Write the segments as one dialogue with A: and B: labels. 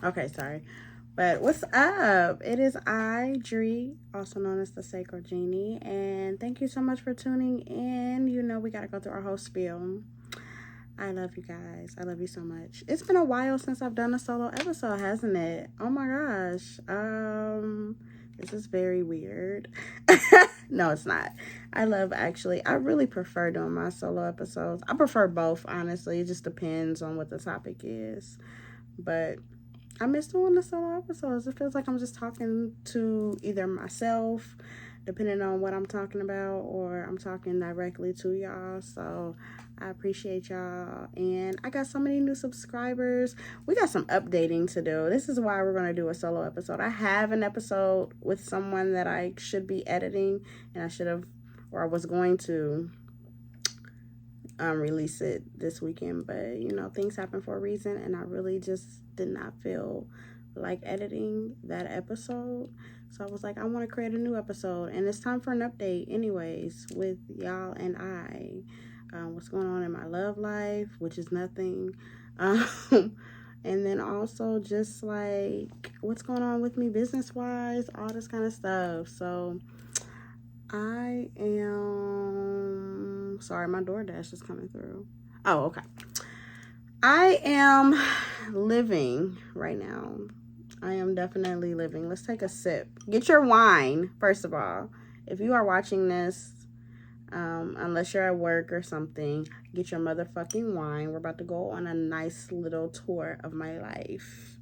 A: Okay, sorry. But what's up? It is I, Dree, also known as the Sacred Genie, and thank you so much for tuning in. You know we gotta go through our whole spiel. I love you guys. I love you so much. It's been a while since I've done a solo episode, hasn't it? Oh my gosh. This is very weird. No, it's not. I really prefer doing my solo episodes. I prefer both, honestly. It just depends on what the topic is. But I miss doing the solo episodes. It feels like I'm just talking to either myself, depending on what I'm talking about, or I'm talking directly to y'all. So I appreciate y'all. And I got so many new subscribers. We got some updating to do. This is why we're going to do a solo episode. I have an episode with someone that I should be editing, and I was going to release it this weekend, but you know, things happen for a reason, and I really just did not feel like editing that episode. So I was like, I want to create a new episode, and it's time for an update anyways with y'all and I. What's going on in my love life, which is nothing. And then also just like what's going on with me business wise, all this kind of stuff. So I am sorry, my DoorDash is coming through. Oh, okay. I am living right now. I am definitely living. Let's take a sip. Get your wine, first of all. If you are watching this, unless you're at work or something, get your motherfucking wine. We're about to go on a nice little tour of my life.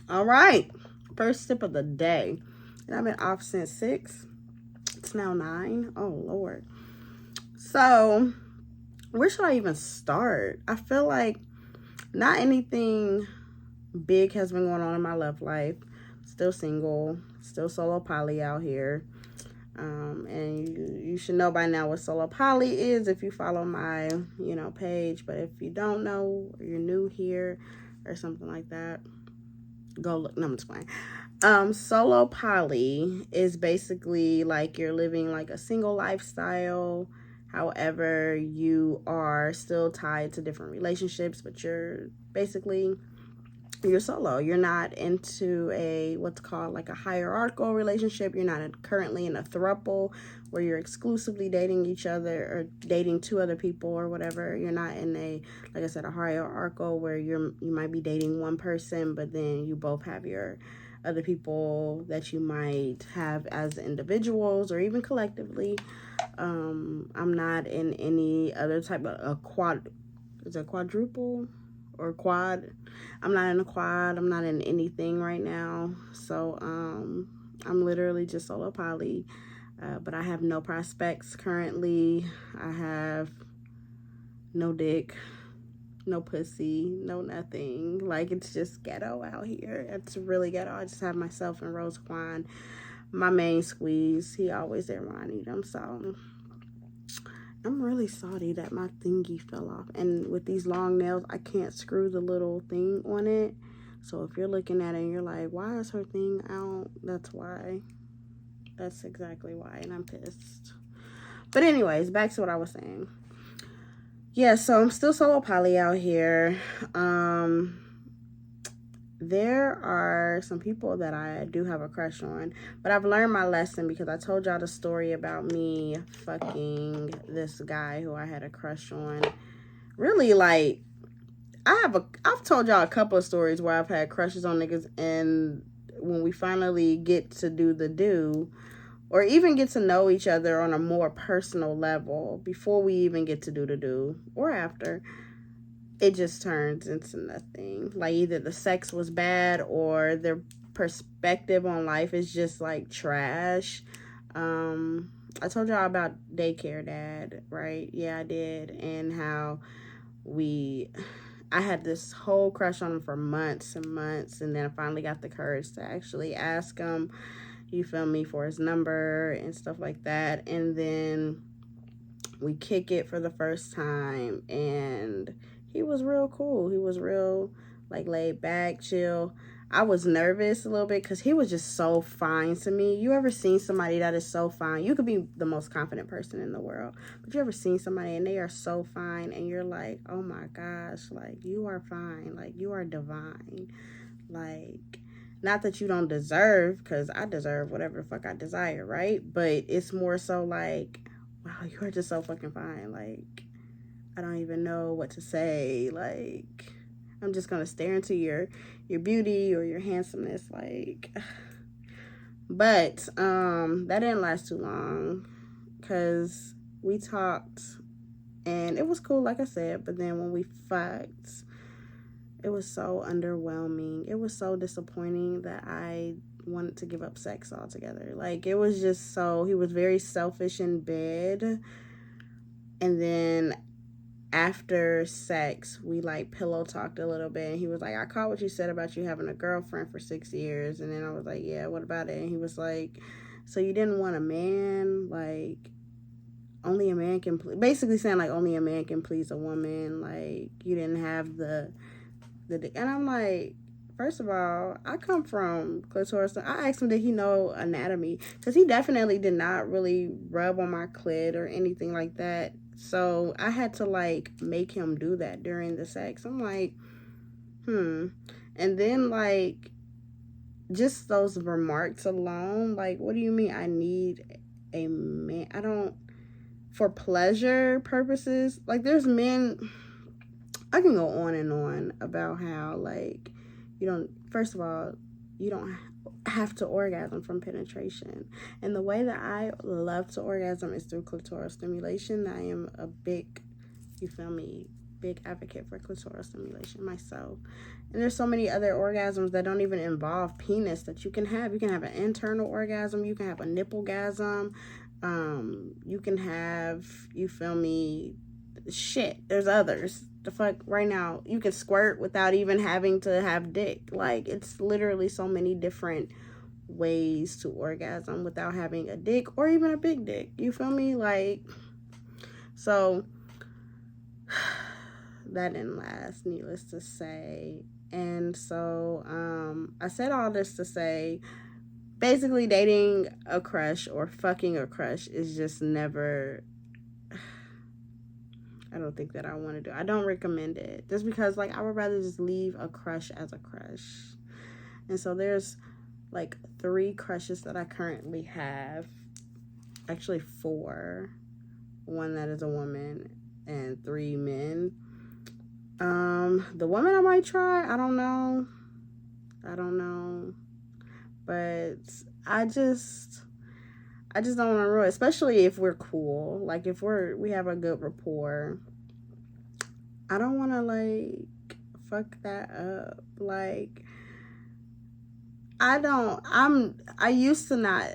A: All right. First sip of the day. And I've been off since 6. It's now 9. Oh, Lord. So, where should I even start? I feel like not anything big has been going on in my love life. Still single. Still solo poly out here. And you should know by now what solo poly is if you follow my, page. But if you don't know, or you're new here or something like that, go look. No, I'm just playing. Solo poly is basically like you're living like a single lifestyle. However, you are still tied to different relationships, but you're solo. You're not into what's called like a hierarchical relationship. You're not currently in a throuple where you're exclusively dating each other or dating 2 other people or whatever. You're not in a hierarchical where you might be dating one person, but then you both have your other people that you might have as individuals or even collectively. I'm not in any other type of quadruple or quad. I'm not in a quad. I'm not in anything right now. So I'm literally just solo poly. But I have no prospects currently. I have no dick, no pussy, no nothing. Like, it's just ghetto out here. It's really ghetto. I just have myself and Rose Quan, my main squeeze. He always there when I need him. So I'm really sorry that my thingy fell off. And with these long nails, I can't screw the little thing on it. So if you're looking at it and you're like, why is her thing out? That's why. That's exactly why. And I'm pissed. But anyways, back to what I was saying. Yeah, so I'm still solo poly out here. There are some people that I do have a crush on, but I've learned my lesson because I told y'all the story about me fucking this guy who I had a crush on. Really, like, I've told y'all a couple of stories where I've had crushes on niggas, and when we finally get to do, or even get to know each other on a more personal level, before we even get to do, or after, it just turns into nothing. Like, either the sex was bad or their perspective on life is just like trash. I told y'all about daycare dad, right? Yeah, I did. And how I had this whole crush on him for months and months, and then I finally got the courage to actually ask him, you feel me, for his number and stuff like that. And then we kick it for the first time, and he was real cool. He was real, like, laid back, chill. I was nervous a little bit because he was just so fine to me. You ever seen somebody that is so fine? You could be the most confident person in the world, but you ever seen somebody and they are so fine and you're like, oh my gosh, like, you are fine. Like, you are divine. Like, not that you don't deserve, because I deserve whatever the fuck I desire, right? But it's more so like, wow, you are just so fucking fine. Like, I don't even know what to say. Like, I'm just gonna stare into your beauty or your handsomeness, like. But that didn't last too long, because we talked and it was cool, like I said, but then when we fucked, it was so underwhelming. It was so disappointing that I wanted to give up sex altogether. Like, it was just so, he was very selfish in bed, and then after sex, we like pillow talked a little bit, and he was like, I caught what you said about you having a girlfriend for 6 years. And then I was like, yeah, what about it? And he was like, so you didn't want a man? Like, only a man can basically saying like only a man can please a woman. Like, you didn't have the and I'm like, first of all, I come from clitoris. I asked him, did he know anatomy? Because he definitely did not really rub on my clit or anything like that. So I had to like make him do that during the sex. I'm like, And then like, just those remarks alone, like, what do you mean I need a man? I don't, for pleasure purposes. Like, there's men, I can go on and on about how, like, you don't, first of all, you don't have to orgasm from penetration. And the way that I love to orgasm is through clitoral stimulation. I am a big, you feel me, big advocate for clitoral stimulation myself. And there's so many other orgasms that don't even involve penis that you can have. You can have an internal orgasm. You can have a nipple-gasm. You can have, you feel me, shit, there's others. The fuck, right now, you can squirt without even having to have dick. Like, it's literally so many different ways to orgasm without having a dick or even a big dick. You feel me? Like, so that didn't last, needless to say. And so I said all this to say, basically, dating a crush or fucking a crush is just never, I don't think that I want to do. I don't recommend it, just because, like, I would rather just leave a crush as a crush. And so there's like 3 crushes that I currently have. Actually 4. 1 that is a woman and 3 men. The woman I might try, I don't know. But I just don't want to ruin it, especially if we're cool. Like, if we have a good rapport. I don't want to, like, fuck that up. Like, I used to not,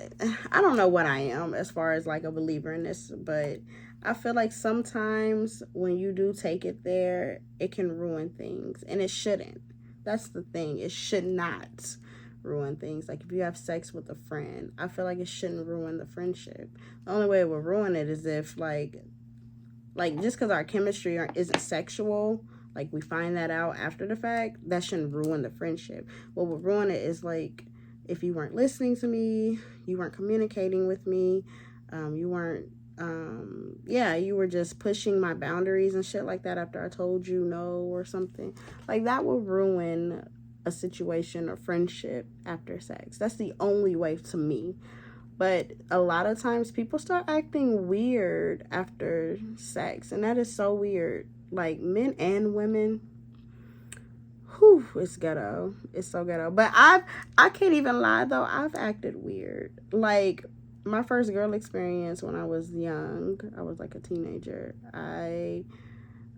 A: I don't know what I am as far as, like, a believer in this, but I feel like sometimes when you do take it there, it can ruin things, and it shouldn't. That's the thing. It should not ruin things. Like, if you have sex with a friend, I feel like it shouldn't ruin the friendship. The only way it would ruin it is if, like just because our chemistry isn't sexual, like, we find that out after the fact, that shouldn't ruin the friendship. What would ruin it is, like, if you weren't listening to me, you weren't communicating with me, you weren't, you were just pushing my boundaries and shit like that after I told you no or something. Like, that will ruin a situation or friendship after sex. That's the only way to me. But a lot of times people start acting weird after sex, and that is so weird. Like, men and women, whew, it's ghetto. It's so ghetto. But I can't even lie though, I've acted weird. Like, my first girl experience when I was young, I was like a teenager.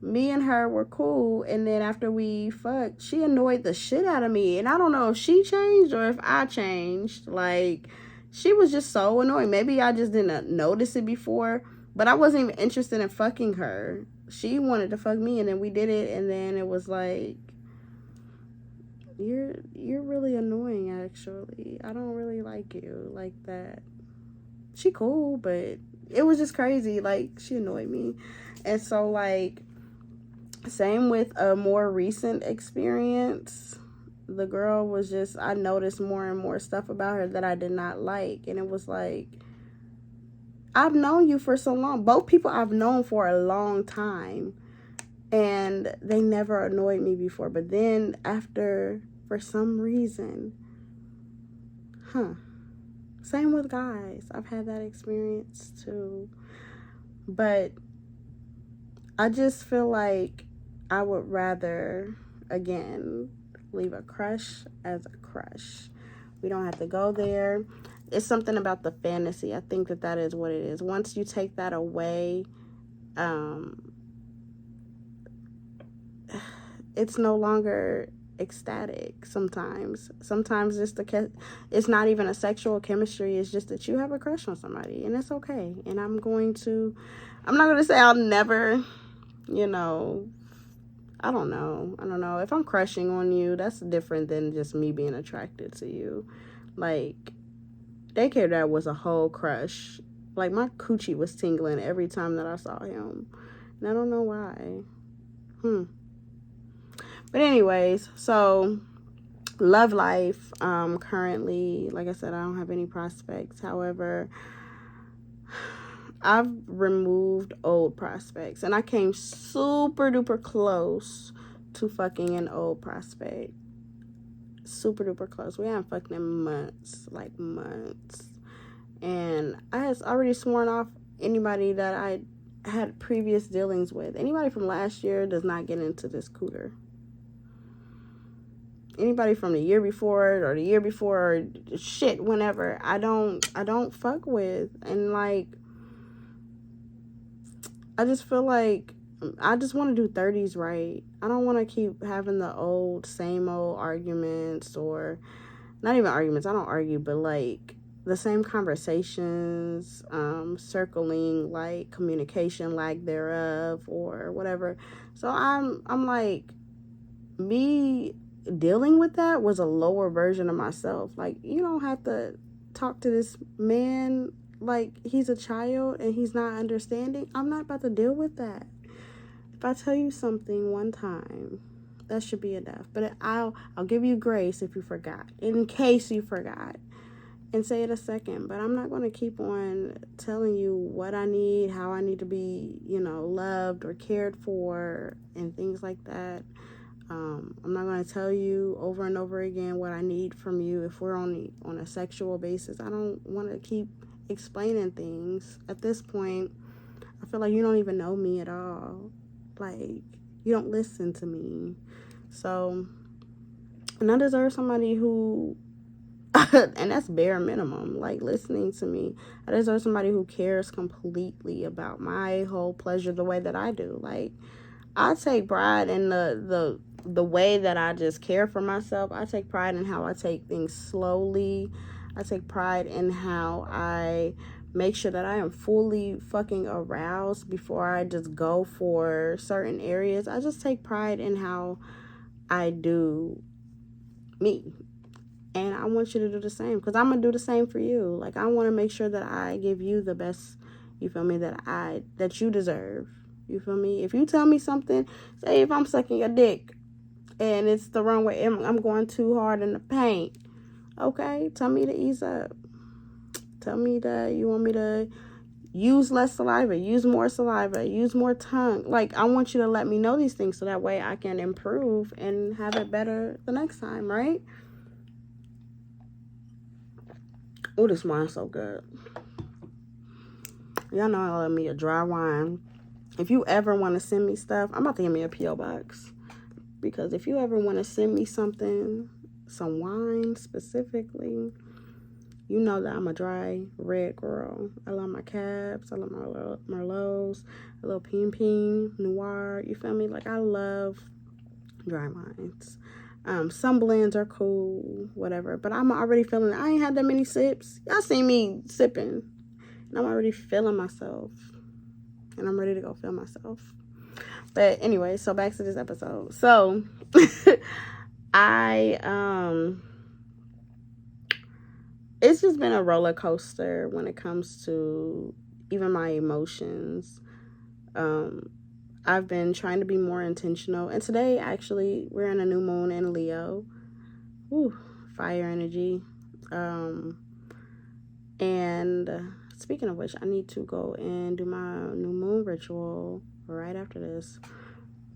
A: Me and her were cool, and then after we fucked, she annoyed the shit out of me, and I don't know if she changed or if I changed. Like, she was just so annoying. Maybe I just didn't notice it before, but I wasn't even interested in fucking her. She wanted to fuck me, and then we did it, and then it was like, you're really annoying, actually. I don't really like you like that. She cool, but it was just crazy. Like, she annoyed me. And so, like, same with a more recent experience. the girl was just, I noticed more and more stuff about her that I did not like. And it was like, I've known you for so long. Both people I've known for a long time. And they never annoyed me before. But then after, for some reason, same with guys. I've had that experience too. But I just feel like I would rather, again, leave a crush as a crush. We don't have to go there. It's something about the fantasy. I think that is what it is. Once you take that away, it's no longer ecstatic. Sometimes it's not even a sexual chemistry. It's just that you have a crush on somebody, and it's okay. And I'm not going to say I'll never, I don't know. If I'm crushing on you, that's different than just me being attracted to you. Like, Daycare Dad was a whole crush. Like, my coochie was tingling every time that I saw him. And I don't know why. But anyways, so love life. Currently, like I said, I don't have any prospects. However, I've removed old prospects, and I came super duper close to fucking an old prospect. Super duper close. We haven't fucked in months. And I had already sworn off anybody that I had previous dealings with. Anybody from last year does not get into this cooter. Anybody from the year before or the year before or shit, whenever, I don't fuck with. And like, I just feel like I just want to do 30s right. I don't want to keep having the same old arguments, or not even arguments. I don't argue, but like the same conversations, circling like communication lack thereof or whatever. So I'm like, me dealing with that was a lower version of myself. Like, you don't have to talk to this man like he's a child and he's not understanding. I'm not about to deal with that. If I tell you something one time, that should be enough. But I'll give you grace if you forgot, in case you forgot, and say it a second. But I'm not going to keep on telling you what I need, how I need to be, loved or cared for and things like that. I'm not going to tell you over and over again what I need from you if we're on a sexual basis. I don't want to keep explaining things. At this point, I feel like you don't even know me at all. Like, you don't listen to me. So, and I deserve somebody who, and that's bare minimum, like listening to me. I deserve somebody who cares completely about my whole pleasure the way that I do. Like, I take pride in the way that I just care for myself. I take pride in how I take things slowly. I take pride in how I make sure that I am fully fucking aroused before I just go for certain areas. I just take pride in how I do me. And I want you to do the same, because I'm going to do the same for you. Like, I want to make sure that I give you the best, you feel me, that you deserve. You feel me? If you tell me something, say if I'm sucking a dick and it's the wrong way, I'm going too hard in the paint. Okay, tell me to ease up. Tell me that you want me to use less saliva, use more saliva, use more tongue. Like, I want you to let me know these things so that way I can improve and have it better the next time, right? Oh, this wine's so good. Y'all know I love me a dry wine. If you ever want to send me stuff, I'm about to give me a P.O. box. Because if you ever want to send me something, some wine specifically, you know that I'm a dry red girl. I love my Cabs. I love my Merlots. A little Pin Noir. You feel me? Like, I love dry wines. Some blends are cool, whatever. But I'm already feeling it. I ain't had that many sips. Y'all seen me sipping. And I'm already feeling myself. And I'm ready to go feel myself. But anyway, so back to this episode. So, it's just been a roller coaster when it comes to even my emotions. I've been trying to be more intentional. And today, actually, we're in a new moon in Leo. fire energy. And speaking of which, I need to go and do my new moon ritual right after this.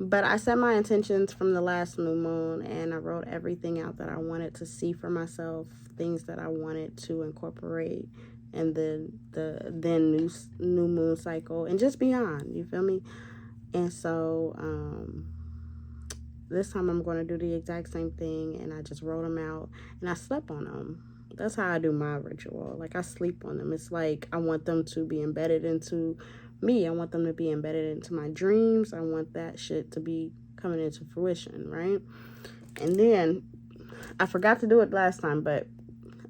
A: But I set my intentions from the last new moon, and I wrote everything out that I wanted to see for myself, things that I wanted to incorporate in the then new moon cycle and just beyond. You feel me? And so this time I'm going to do the exact same thing, and I just wrote them out and I slept on them. That's how I do my ritual. Like, I sleep on them. It's like I want them to be embedded into me. I want them to be embedded into my dreams. I want that shit to be coming into fruition, right? And then I forgot to do it last time, but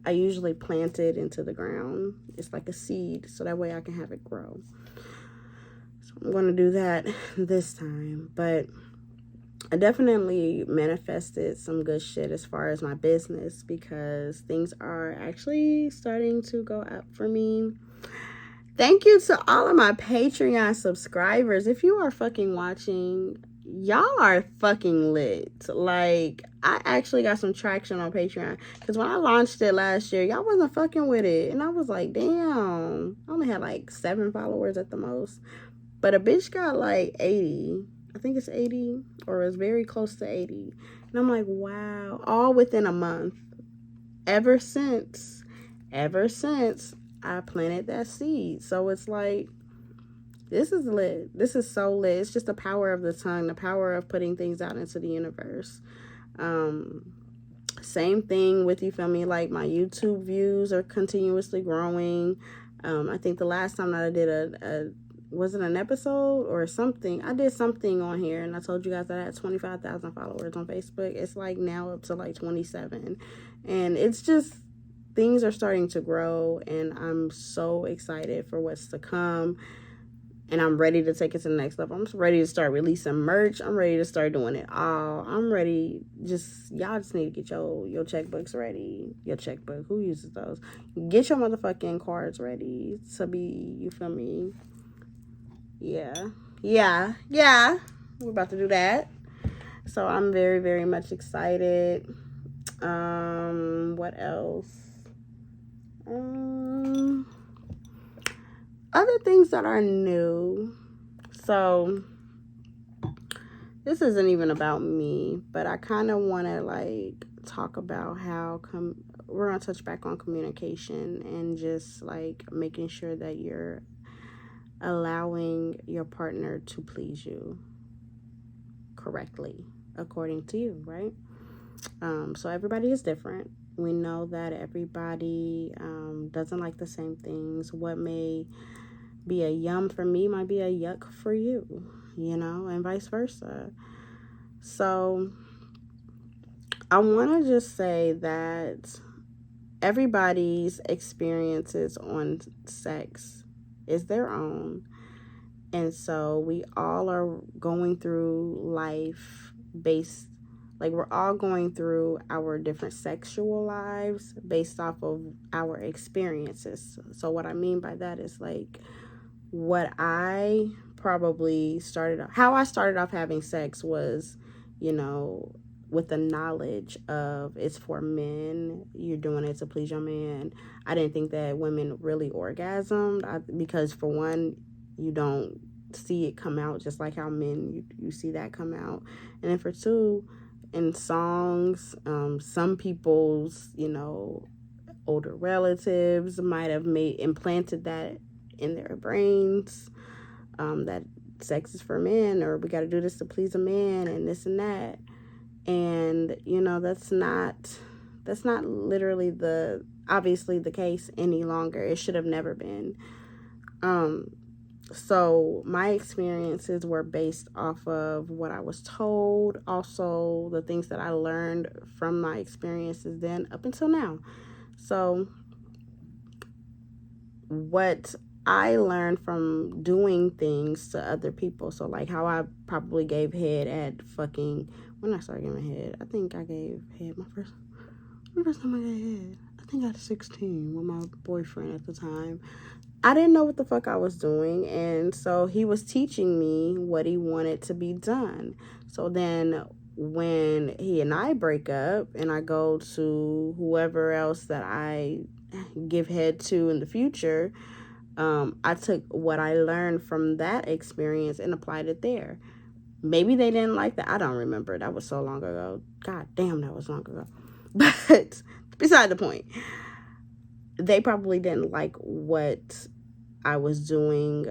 A: I usually plant it into the ground. It's like a seed, so that way I can have it grow. So I'm going to do that this time. But I definitely manifested some good shit as far as my business, because things are actually starting to go up for me. Thank you to all of my Patreon subscribers. If you are fucking watching, y'all are fucking lit. Like, I actually got some traction on Patreon, because when I launched it last year, y'all wasn't fucking with it. And I was like, damn, I only had like 7 followers at the most. But a bitch got like 80. I think it's 80, or it's very close to 80. And I'm like, wow, all within a month. Ever since I planted that seed. So it's like, this is lit. This is so lit. It's just the power of the tongue, the power of putting things out into the universe. Same thing with, you feel me, like my YouTube views are continuously growing. I think the last time that I did was it an episode or something? I did something on here, and I told you guys that I had 25,000 followers on Facebook. It's like now up to like 27. And it's just, things are starting to grow, and I'm so excited for what's to come. And I'm ready to take it to the next level. I'm just ready to start releasing merch. I'm ready to start doing it all. I'm ready. Y'all just need to get your checkbooks ready. Your checkbook. Who uses those? Get your motherfucking cards ready to be, you feel me? Yeah. We're about to do that. So I'm very, very much excited. What else? Other things that are new. So this isn't even about me, but I kind of want to like talk about how we're going to touch back on communication, and just like making sure that you're allowing your partner to please you correctly according to you, right? So everybody is different. We know that everybody doesn't like the same things. What may be a yum for me might be a yuck for you, and vice versa. So I want to just say that everybody's experiences on sex is their own. And so we all are going through life based, like, we're all going through our different sexual lives based off of our experiences. So what I mean by that is, like, what I probably how I started off having sex was, with the knowledge of it's for men, you're doing it to please your man. I didn't think that women really orgasmed, because for one, you don't see it come out just like how men, you see that come out. And then for two, in songs, some people's, older relatives might have implanted that in their brains, that sex is for men, or we got to do this to please a man, and this and that. And that's not literally obviously the case any longer. It should have never been. So my experiences were based off of what I was told, also the things that I learned from my experiences then up until now. So what I learned from doing things to other people, so like how I probably gave head at fucking, when I started giving head, I think I gave head my first time I gave head, I think I was 16 with my boyfriend at the time. I didn't know what the fuck I was doing, and so he was teaching me what he wanted to be done. So then when he and I break up and I go to whoever else that I give head to in the future, I took what I learned from that experience and applied it there. Maybe they didn't like that. I don't remember. That was so long ago. God damn, that was long ago. But beside the point, they probably didn't like what I was doing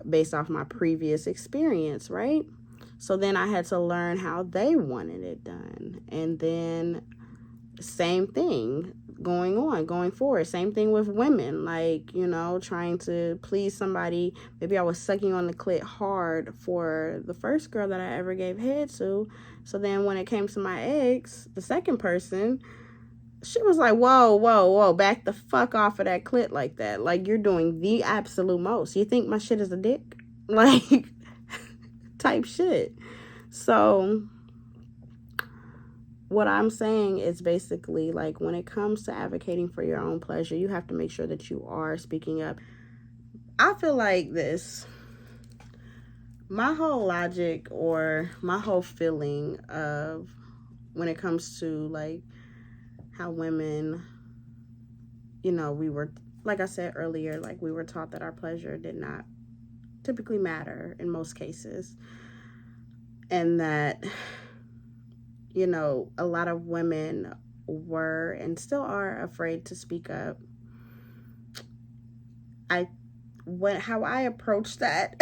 A: based off my previous experience, right? So then I had to learn how they wanted it done. And then same thing going forward. Same thing with women, like, you know, trying to please somebody. Maybe I was sucking on the clit hard for the first girl that I ever gave head to. So then when it came to my ex, the second person, she was like, whoa, back the fuck off of that clit like that. Like, you're doing the absolute most. You think my shit is a dick? Like, type shit. So what I'm saying is basically, like, when it comes to advocating for your own pleasure, you have to make sure that you are speaking up. I feel like this. My whole logic or my whole feeling of when it comes to, like, how women, you know, we were, like I said earlier, like, we were taught that our pleasure did not typically matter in most cases. And that, you know, a lot of women were and still are afraid to speak up. How I approach that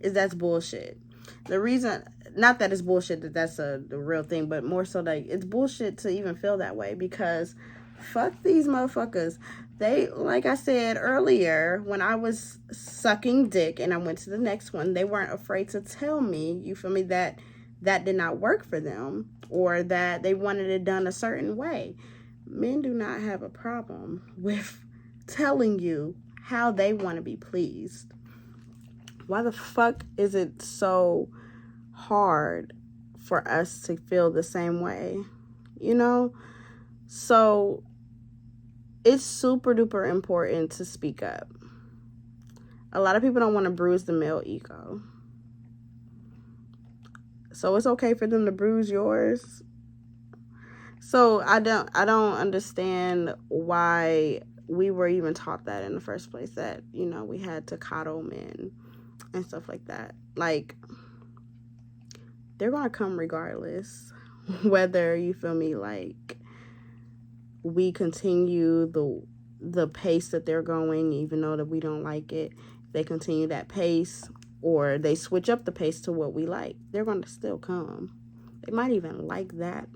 A: is that's bullshit. The reason, not that it's bullshit that that's the real thing, but more so like it's bullshit to even feel that way, because fuck these motherfuckers. They, like I said earlier, when I was sucking dick and I went to the next one, they weren't afraid to tell me, you feel me, that did not work for them, or that they wanted it done a certain way. Men do not have a problem with telling you how they want to be pleased. Why the fuck is it so hard for us to feel the same way? You know? So it's super duper important to speak up. A lot of people don't want to bruise the male ego. So it's okay for them to bruise yours. So I don't understand why we were even taught that in the first place, that, you know, we had to coddle men and stuff like that. Like, they're gonna come regardless, whether, you feel me, like, we continue the pace that they're going, even though that we don't like it. They continue that pace, or they switch up the pace to what we like, they're gonna still come. They might even like that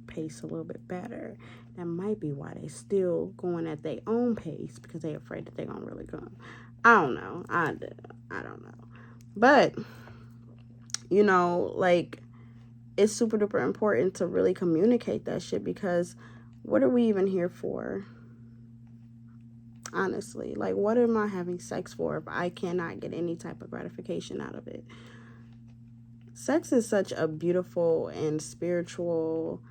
A: pace a little bit better. That might be why they still going at their own pace, because they're afraid that they're gonna really come. I don't know. I don't know. But, you know, like, it's super duper important to really communicate that shit, because what are we even here for? Honestly, like, what am I having sex for if I cannot get any type of gratification out of it? Sex is such a beautiful and spiritual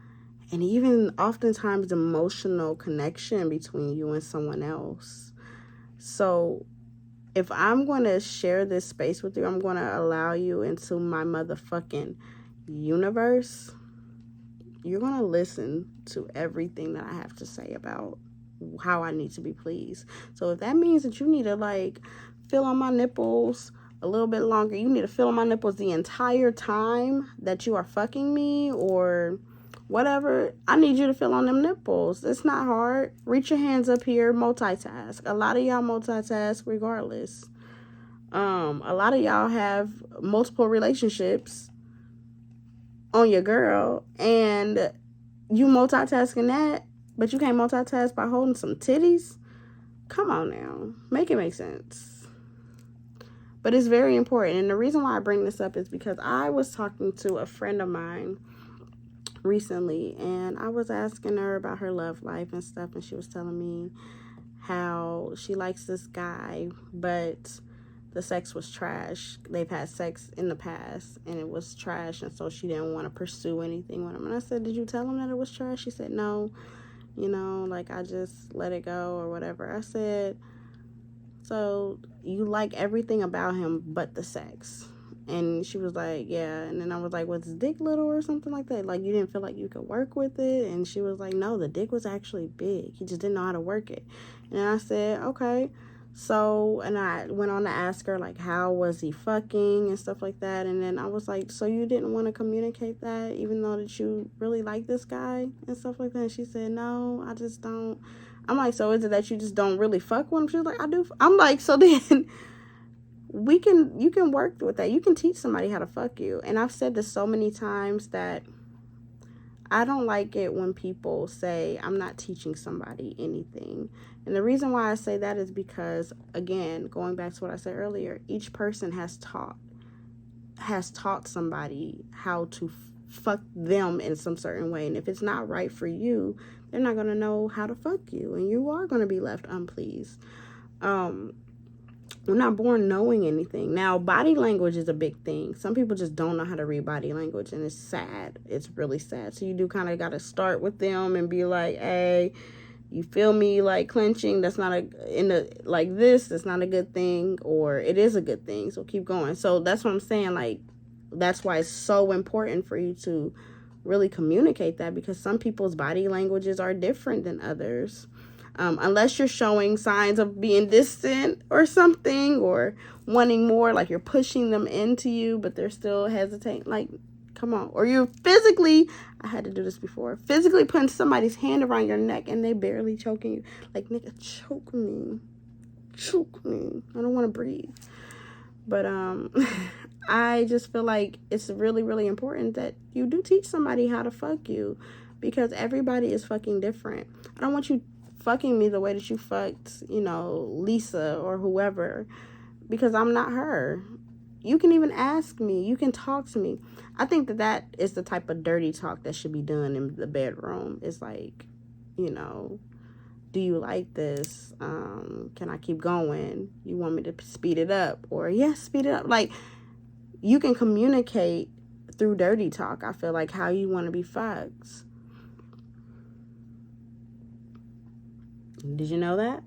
A: and even oftentimes emotional connection between you and someone else. So if I'm going to share this space with you, I'm going to allow you into my motherfucking universe. You're going to listen to everything that I have to say about how I need to be pleased. So if that means that you need to, like, feel on my nipples a little bit longer, you need to feel on my nipples the entire time that you are fucking me, or whatever, I need you to feel on them nipples. It's not hard. Reach your hands up here, multitask. A lot of y'all multitask regardless. A lot of y'all have multiple relationships on your girl, and you multitasking that, but you can't multitask by holding some titties? Come on now. Make it make sense. But it's very important. And the reason why I bring this up is because I was talking to a friend of mine recently, and I was asking her about her love life and stuff, and she was telling me how she likes this guy, but the sex was trash. They've had sex in the past and it was trash, and so she didn't want to pursue anything with him. And I said, did you tell him that it was trash? She said, no, you know, like, I just let it go or whatever. I said, so you like everything about him but the sex? And she was like, yeah. And then I was like, was his dick little or something like that? Like, you didn't feel like you could work with it? And she was like, no, the dick was actually big. He just didn't know how to work it. And I said, okay. So, and I went on to ask her, like, how was he fucking and stuff like that. And then I was like, so you didn't want to communicate that, even though that you really like this guy and stuff like that? And she said, no, I just don't. I'm like, so is it that you just don't really fuck with him? She was like, I do. I'm like, so then you can work with that. You can teach somebody how to fuck you. And I've said this so many times that I don't like it when people say I'm not teaching somebody anything. And the reason why I say that is because, again, going back to what I said earlier, each person has taught somebody how to fuck them in some certain way. And if it's not right for you, they're not going to know how to fuck you, and you are going to be left unpleased. We're not born knowing anything. Now, body language is a big thing. Some people just don't know how to read body language, and it's sad. It's really sad. So you do kind of got to start with them and be like, hey, you feel me, like clenching? That's not like this. That's not a good thing, or it is a good thing. So keep going. So that's what I'm saying. Like, that's why it's so important for you to really communicate that, because some people's body languages are different than others. Unless you're showing signs of being distant or something, or wanting more, like you're pushing them into you, but they're still hesitating. Like, come on. Or you're physically, I had to do this before, physically putting somebody's hand around your neck and they barely choking you. Like, nigga, choke me. Choke me. I don't want to breathe. But I just feel like it's really, really important that you do teach somebody how to fuck you, because everybody is fucking different. I don't want you fucking me the way that you fucked, Lisa or whoever, because I'm not her. You can even ask me. You can talk to me. I think that is the type of dirty talk that should be done in the bedroom. It's like, do you like this? Can I keep going? You want me to speed it up? Or, yes, speed it up. Like, you can communicate through dirty talk, I feel like, how you want to be fucked. Did you know that?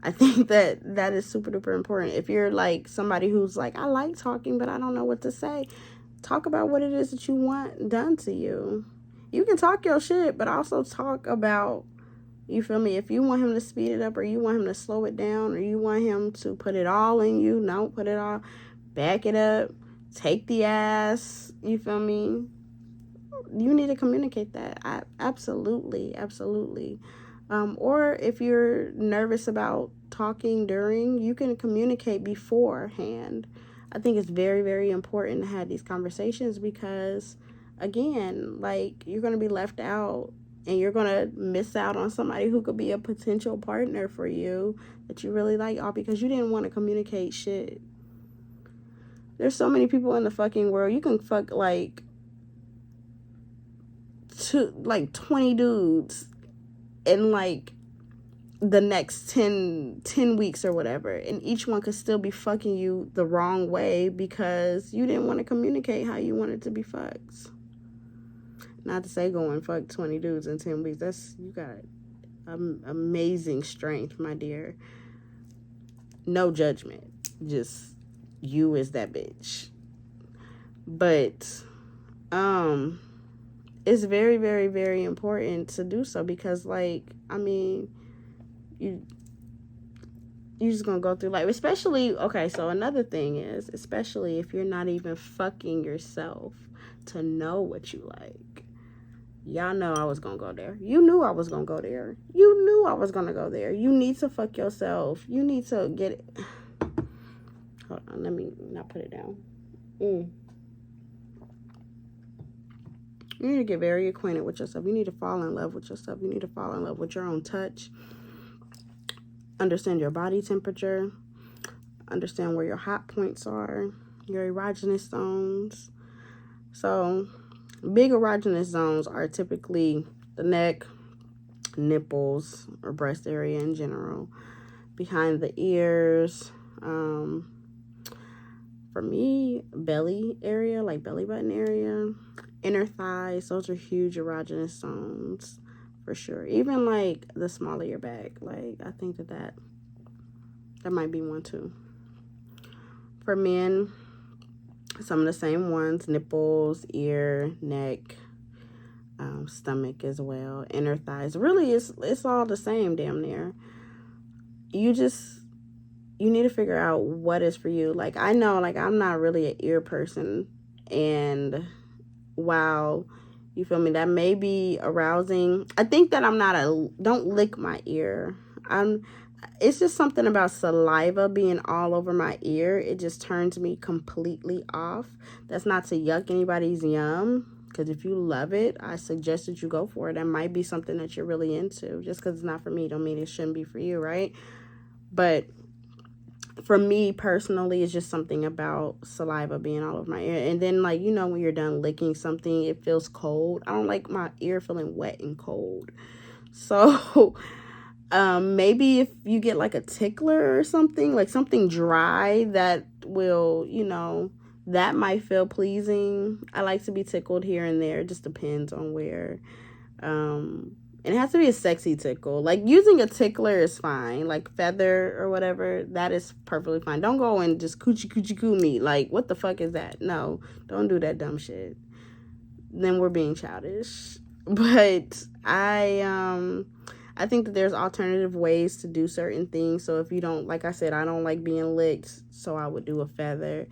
A: I think that is super duper important. If you're like somebody who's like, I like talking, but I don't know what to say, talk about what it is that you want done to you. You can talk your shit, but also talk about, you feel me? If you want him to speed it up, or you want him to slow it down, or you want him to put it all in you, don't put it all. Back it up. Take the ass. You feel me? You need to communicate that. Absolutely. Or if you're nervous about talking during, you can communicate beforehand. I think it's very, very important to have these conversations, because, again, like, you're going to be left out, and you're going to miss out on somebody who could be a potential partner for you that you really like, all because you didn't want to communicate shit. There's so many people in the fucking world. You can fuck like 20 dudes in like the next 10 weeks or whatever, and each one could still be fucking you the wrong way because you didn't want to communicate how you wanted to be fucked. Not to say go and fuck 20 dudes in 10 weeks. You got amazing strength, my dear. No judgment. Just you is that bitch. But it's very, very, very important to do so, because, like, I mean, you just gonna go through life, especially, okay, so another thing is, especially if you're not even fucking yourself to know what you like. Y'all know I was gonna go there. You knew I was gonna go there. You knew I was gonna go there. You need to fuck yourself. You need to get it. Hold on, let me not put it down. You need to get very acquainted with yourself. You need to fall in love with yourself. You need to fall in love with your own touch. Understand your body temperature. Understand where your hot points are. Your erogenous zones. So, big erogenous zones are typically the neck, nipples, or breast area in general. Behind the ears. For me, belly area, like belly button area. Inner thighs, those are huge erogenous zones for sure. Even like the small of your back, like I think that might be one too. For men, Some of the same ones: nipples, ear, neck, stomach as well, inner thighs. Really, it's all the same, damn near. You need to figure out what is for you. Like, I know, like, I'm not really an ear person, and while you feel me, that may be arousing. I think that I'm not don't lick my ear. It's just something about saliva being all over my ear. It just turns me completely off. That's not to yuck anybody's yum, because if you love it, I suggest that you go for it. That might be something that you're really into. Just because it's not for me don't mean it shouldn't be for you, right? But for me personally, it's just something about saliva being all over my ear. And then, like, when you're done licking something, it feels cold. I don't like my ear feeling wet and cold. So maybe if you get like a tickler or something, like something dry that will, that might feel pleasing. I like to be tickled here and there. It just depends on where. And it has to be a sexy tickle. Like, using a tickler is fine. Like, feather or whatever, that is perfectly fine. Don't go and just coochie coo me. Like, what the fuck is that? No, don't do that dumb shit. Then we're being childish. But I think that there's alternative ways to do certain things. So if you don't, like I said, I don't like being licked, so I would do a feather.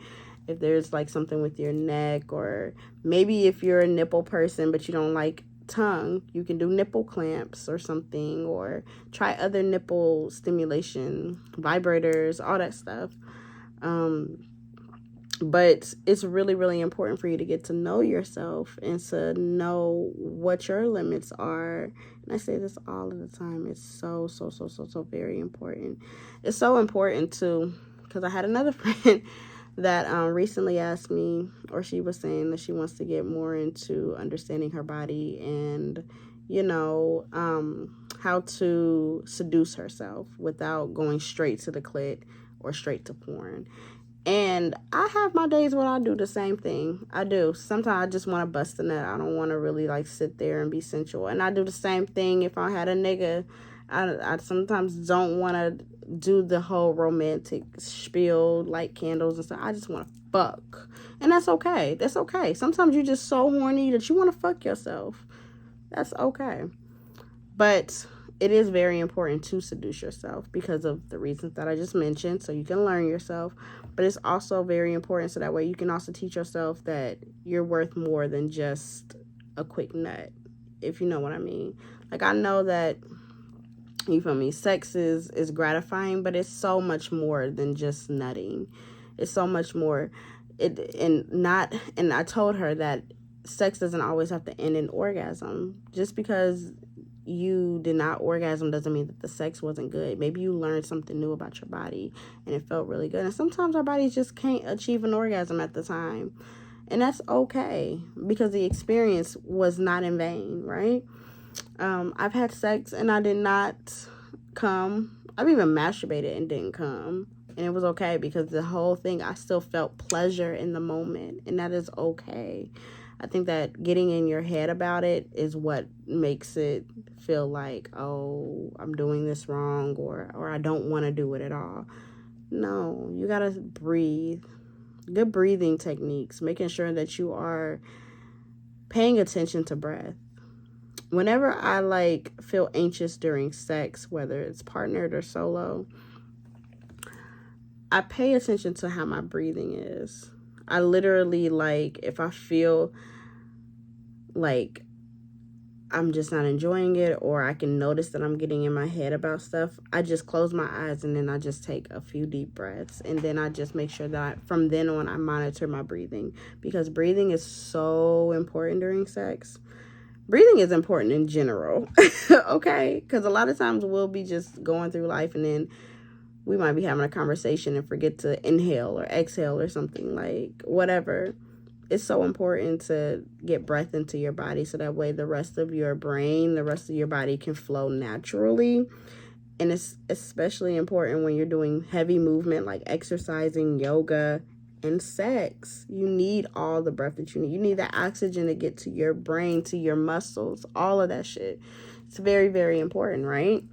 A: If there's like something with your neck, or maybe if you're a nipple person but you don't like tongue, you can do nipple clamps or something, or try other nipple stimulation, vibrators, all that stuff. But it's really, really important for you to get to know yourself and to know what your limits are. And I say this all of the time. It's so very important. It's so important too, because I had another friend that recently asked me, or she was saying that she wants to get more into understanding her body and, how to seduce herself without going straight to the clit or straight to porn. And I have my days when I do the same thing. I do. Sometimes I just want to bust a nut. I don't want to really like sit there and be sensual. And I do the same thing if I had a nigga. I sometimes don't want to do the whole romantic spiel, light candles and stuff. I just want to fuck. And that's okay. That's okay. Sometimes you're just so horny that you want to fuck yourself. That's okay. But it is very important to seduce yourself because of the reasons that I just mentioned, so you can learn yourself. But it's also very important so that way you can also teach yourself that you're worth more than just a quick nut, if you know what I mean. Like, I know that, you feel me, sex is gratifying, but it's so much more than just nutting. It's so much more. And I told her that sex doesn't always have to end in orgasm. Just because you did not orgasm doesn't mean that the sex wasn't good. Maybe you learned something new about your body and it felt really good. And sometimes our bodies just can't achieve an orgasm at the time. And that's okay, because the experience was not in vain, right? I've had sex and I did not come. I've even masturbated and didn't come. And it was okay, because the whole thing, I still felt pleasure in the moment. And that is okay. I think that getting in your head about it is what makes it feel like, oh, I'm doing this wrong, or I don't want to do it at all. No, you got to breathe. Good breathing techniques, making sure that you are paying attention to breath. Whenever I feel anxious during sex, whether it's partnered or solo, I pay attention to how my breathing is. I literally, if I feel like I'm just not enjoying it, or I can notice that I'm getting in my head about stuff, I just close my eyes and then I just take a few deep breaths. And then I just make sure that from then on I monitor my breathing, because breathing is so important during sex. Breathing is important in general, okay? Because a lot of times we'll be just going through life and then we might be having a conversation and forget to inhale or exhale or something, whatever. It's so important to get breath into your body so that way the rest of your brain, the rest of your body can flow naturally. And it's especially important when you're doing heavy movement like exercising, yoga, and sex. You need all the breath that you need. You need that oxygen to get to your brain, to your muscles, all of that shit. It's very, very important, right?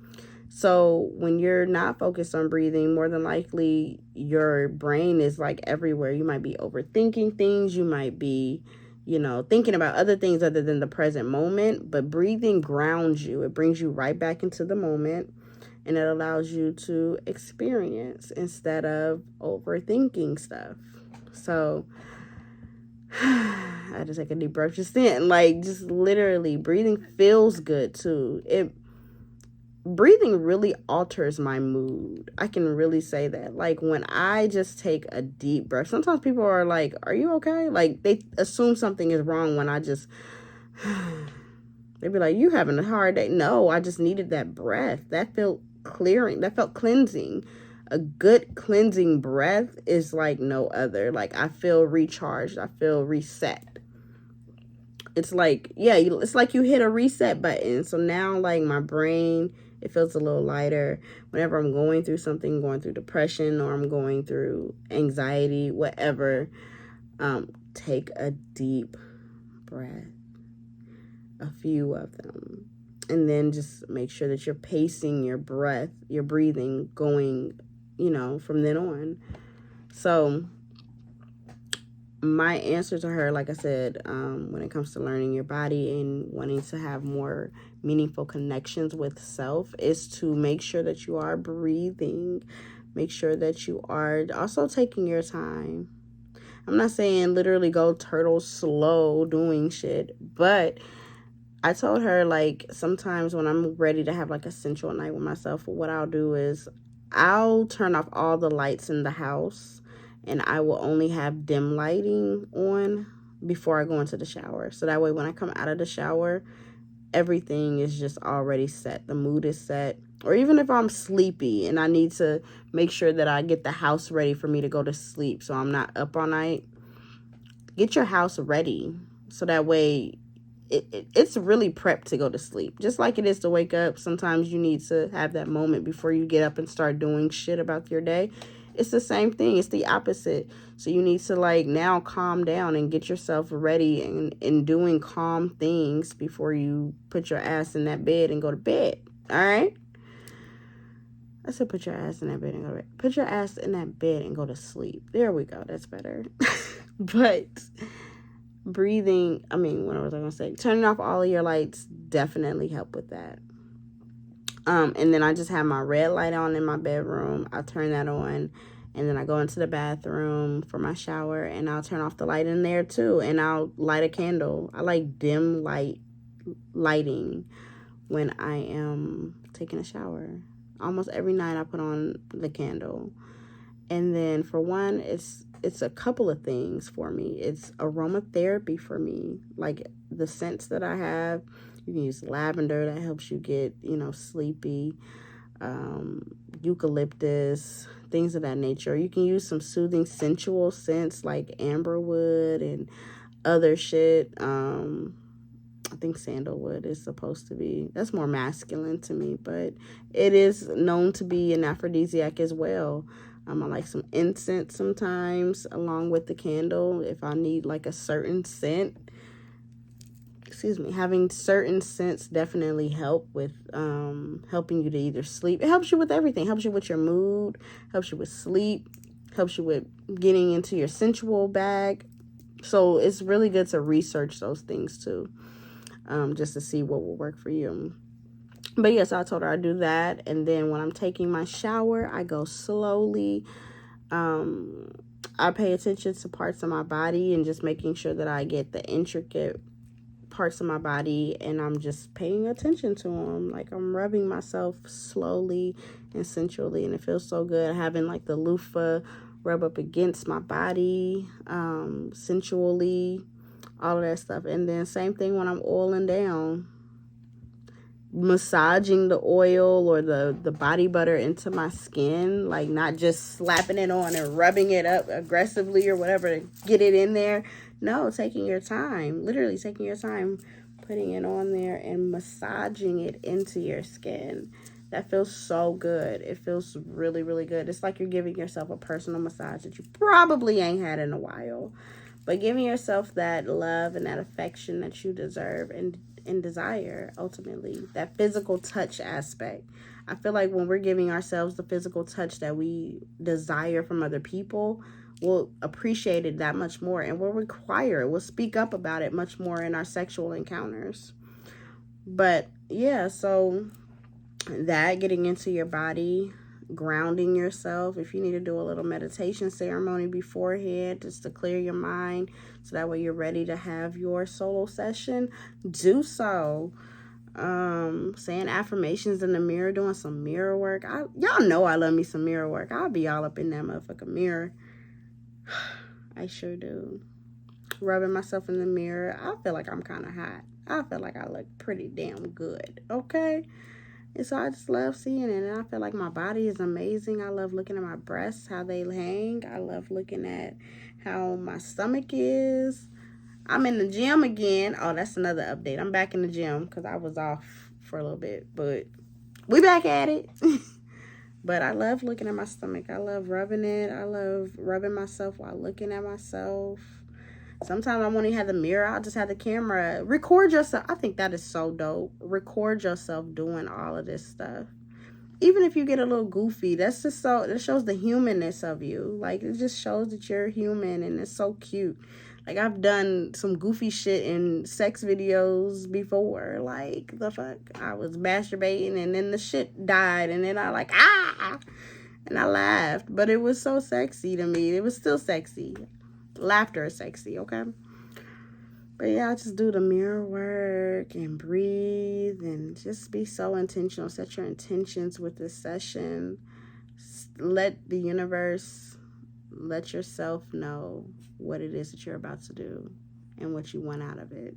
A: So when you're not focused on breathing, more than likely your brain is like everywhere. You might be overthinking things. You might be, thinking about other things other than the present moment. But breathing grounds you. It brings you right back into the moment, and it allows you to experience instead of overthinking stuff. So I just take a deep breath just then. Like, just literally breathing feels good too. Breathing really alters my mood. I can really say that. Like, when I just take a deep breath, sometimes people are like, are you okay? Like, they assume something is wrong when I just, they be like, you having a hard day? No, I just needed that breath. That felt clearing. That felt cleansing. A good cleansing breath is like no other. Like, I feel recharged. I feel reset. It's like, yeah, it's like you hit a reset button. So now, like, my brain, it feels a little lighter. Whenever I'm going through something, going through depression, or I'm going through anxiety, whatever, take a deep breath, a few of them. And then just make sure that you're pacing your breath, your breathing, going, from then on. So my answer to her, like I said, when it comes to learning your body and wanting to have more meaningful connections with self, is to make sure that you are breathing. Make sure that you are also taking your time. I'm not saying literally go turtle slow doing shit, but I told her, like, sometimes when I'm ready to have like a sensual night with myself, what I'll do is I'll turn off all the lights in the house, and I will only have dim lighting on before I go into the shower. So that way when I come out of the shower, everything is just already set. The mood is set. Or even if I'm sleepy and I need to make sure that I get the house ready for me to go to sleep so I'm not up all night, get your house ready. So that way it's really prepped to go to sleep. Just like it is to wake up. Sometimes you need to have that moment before you get up and start doing shit about your day. It's the same thing. It's the opposite. So you need to, like, now calm down and get yourself ready and doing calm things before you put your ass in that bed and go to bed. All right? I said put your ass in that bed and go to bed. Put your ass in that bed and go to sleep. There we go. That's better. But breathing, what was I going to say? Turning off all of your lights definitely help with that. And then I just have my red light on in my bedroom. I turn that on, and then I go into the bathroom for my shower, and I'll turn off the light in there too, and I'll light a candle. I like dim lighting when I am taking a shower. Almost every night I put on the candle. And then for one, it's a couple of things for me. It's aromatherapy for me. Like, the scents that I have, you can use lavender, that helps you get, sleepy. Eucalyptus, things of that nature. You can use some soothing sensual scents like amberwood and other shit. I think sandalwood is supposed to be, that's more masculine to me, but it is known to be an aphrodisiac as well. I like some incense sometimes along with the candle if I need like a certain scent. Having certain scents definitely help with helping you to either sleep. It helps you with everything. It helps you with your mood, helps you with sleep, helps you with getting into your sensual bag. So it's really good to research those things too, just to see what will work for you. But yes, I told her I do that. And then when I'm taking my shower, I go slowly. I pay attention to parts of my body and just making sure that I get the intricate parts of my body, and I'm just paying attention to them. Like, I'm rubbing myself slowly and sensually, and it feels so good having like the loofah rub up against my body, sensually, all of that stuff. And then same thing when I'm oiling down, massaging the oil or the body butter into my skin, like not just slapping it on and rubbing it up aggressively or whatever to get it in there. No, taking your time, literally taking your time, putting it on there and massaging it into your skin. That feels so good. It feels really, really good. It's like you're giving yourself a personal massage that you probably ain't had in a while. But giving yourself that love and that affection that you deserve and desire, ultimately. That physical touch aspect. I feel like when we're giving ourselves the physical touch that we desire from other people, we'll appreciate it that much more, and we'll require it. We'll speak up about it much more in our sexual encounters. But yeah, so that, getting into your body, grounding yourself. If you need to do a little meditation ceremony beforehand just to clear your mind so that way you're ready to have your solo session, do so. Saying affirmations in the mirror, doing some mirror work. Y'all know I love me some mirror work. I'll be all up in that motherfucking mirror. I sure do. Rubbing myself in the mirror. I feel like I'm kind of hot. I feel like I look pretty damn good. Okay? And so I just love seeing it. And I feel like my body is amazing. I love looking at my breasts, how they hang. I love looking at how my stomach is. I'm in the gym again. Oh, that's another update. I'm back in the gym because I was off for a little bit. But we back at it. But I love looking at my stomach. I love rubbing it. I love rubbing myself while looking at myself. Sometimes I won't even have the mirror. I'll just have the camera. Record yourself. I think that is so dope. Record yourself doing all of this stuff. Even if you get a little goofy, that's just so, that shows the humanness of you. Like, it just shows that you're human, and it's so cute. Like, I've done some goofy shit in sex videos before. Like, the fuck? I was masturbating, and then the shit died, and then I like, ah! And I laughed. But it was so sexy to me. It was still sexy. Laughter is sexy, okay? But yeah, I just do the mirror work and breathe and just be so intentional. Set your intentions with this session. Let the universe, let yourself know what it is that you're about to do and what you want out of it.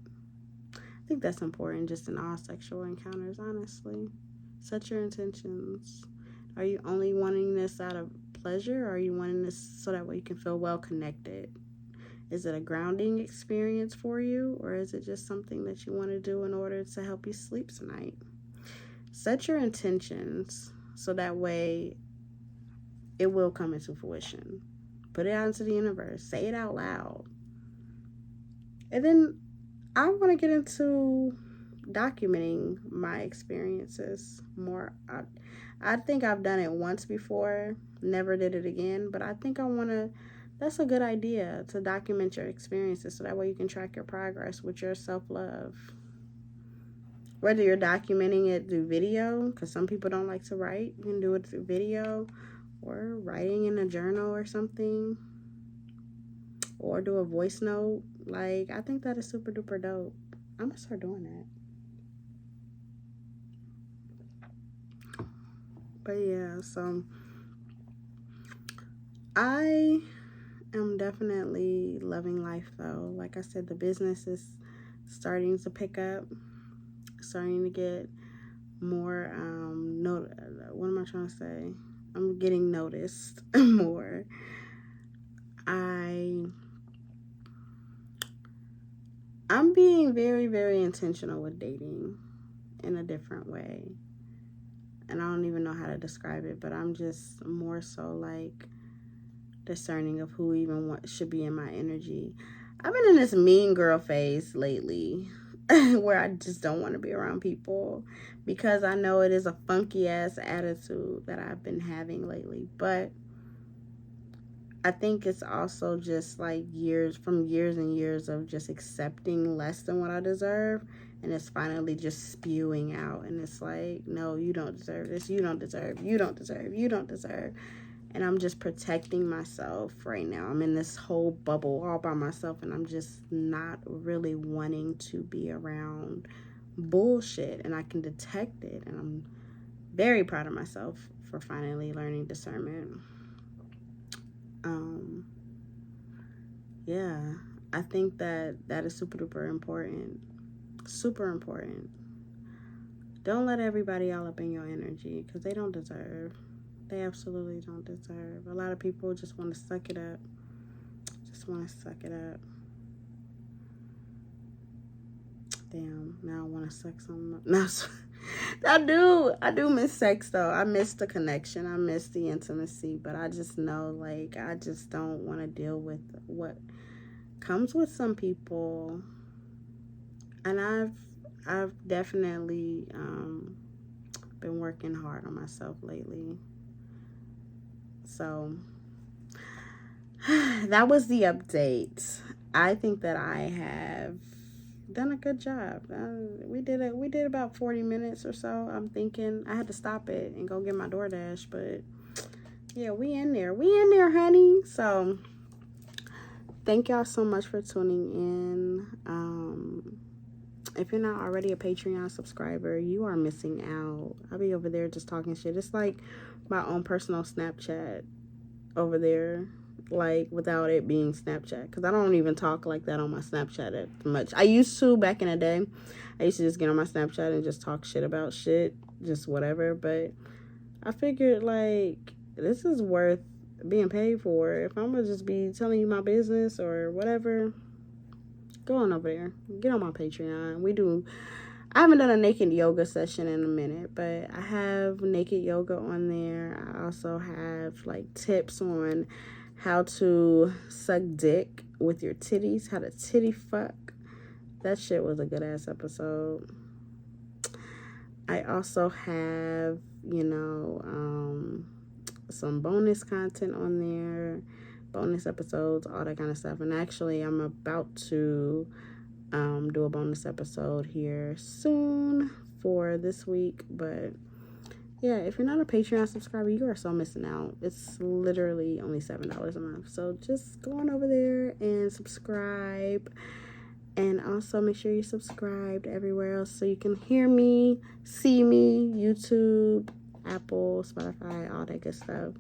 A: I think that's important just in all sexual encounters, honestly. Set your intentions. Are you only wanting this out of pleasure, or are you wanting this so that way you can feel well connected? Is it a grounding experience for you, or is it just something that you want to do in order to help you sleep tonight? Set your intentions so that way it will come into fruition. Put it out into the universe. Say it out loud. And then I want to get into documenting my experiences more. I think I've done it once before, never did it again, but I think I want to. That's a good idea, to document your experiences so that way you can track your progress with your self-love. Whether you're documenting it through video, because some people don't like to write, you can do it through video, or writing in a journal or something, or do a voice note. Like, I think that is super duper dope. I'm gonna start doing that. But yeah, so I am definitely loving life though. Like I said, the business is starting to pick up, starting to get more what am I trying to say? I'm getting noticed more. I'm being very, very intentional with dating in a different way. And I don't even know how to describe it, but I'm just more so like discerning of who even should be in my energy. I've been in this mean girl phase lately where I just don't want to be around people because I know it is a funky ass attitude that I've been having lately. But I think it's also just like years and years of just accepting less than what I deserve, and it's finally just spewing out, and it's like, no, you don't deserve this, you don't deserve, you don't deserve, you don't deserve. And I'm just protecting myself right now. I'm in this whole bubble all by myself, and I'm just not really wanting to be around bullshit, and I can detect it, and I'm very proud of myself for finally learning discernment. Yeah, I think that is super duper important. Super important. Don't let everybody all up in your energy, because they don't deserve. They absolutely don't deserve. A lot of people just want to suck it up. Just want to suck it up. Damn, now I want to suck some. No, I do miss sex though. I miss the connection. I miss the intimacy. But I just know, like, I just don't want to deal with what comes with some people. And I've definitely Been working hard on myself lately. So that was the update. I think that I have done a good job. We did about 40 minutes or so. I'm thinking I had to stop it and go get my DoorDash, but yeah, we in there, honey. So thank y'all so much for tuning in. If you're not already a Patreon subscriber, you are missing out. I'll be over there just talking shit. It's like my own personal Snapchat over there, like without it being Snapchat, because I don't even talk like that on my Snapchat that much. I used to back in the day. I used to just get on my Snapchat and just talk shit about shit, just whatever. But I figured, like, this is worth being paid for. If I'm gonna just be telling you my business or whatever, go on over there, get on my Patreon. I haven't done a naked yoga session in a minute, but I have naked yoga on there. I also have like tips on how to suck dick with your titties, how to titty fuck. That shit was a good ass episode. I also have, some bonus content on there, bonus episodes, all that kind of stuff. And actually, I'm about to do a bonus episode here soon for this week. But yeah, if you're not a Patreon subscriber, you are so missing out. It's literally only $7 a month. So just go on over there and subscribe. And also make sure you're subscribed everywhere else so you can hear me, see me, YouTube, Apple, Spotify, all that good stuff.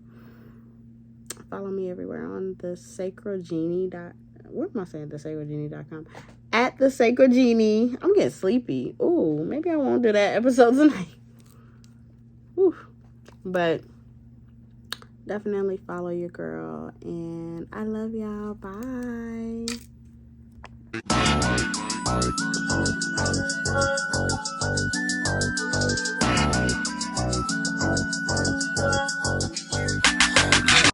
A: Follow me everywhere on the sacrogenie. What am I saying? thesacrogenie.com. At the Sacred Genie. I'm getting sleepy. Ooh, maybe I won't do that episode tonight. Ooh. But definitely follow your girl. And I love y'all. Bye.